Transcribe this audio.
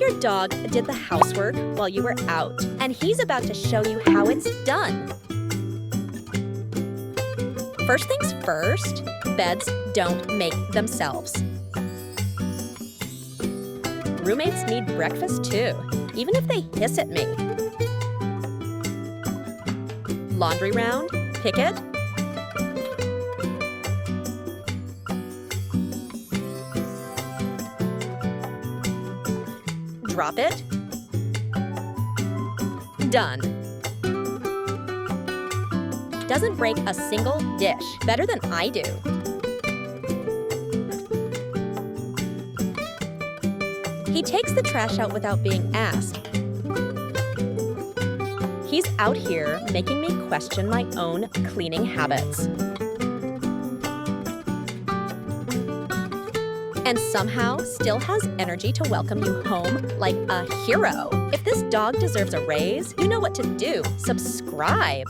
your dog did the housework while you were out, and he's about to show you how it's done. First things first, beds don't make themselves. Roommates need breakfast too, even if they hiss at me. Laundry round, pick it. Drop it. Done. Doesn't break a single dish. Better than I do. He takes the trash out without being asked. He's out here making me question my own cleaning habits. And somehow still has energy to welcome you home like a hero. If this dog deserves a raise, you know what to do. Subscribe.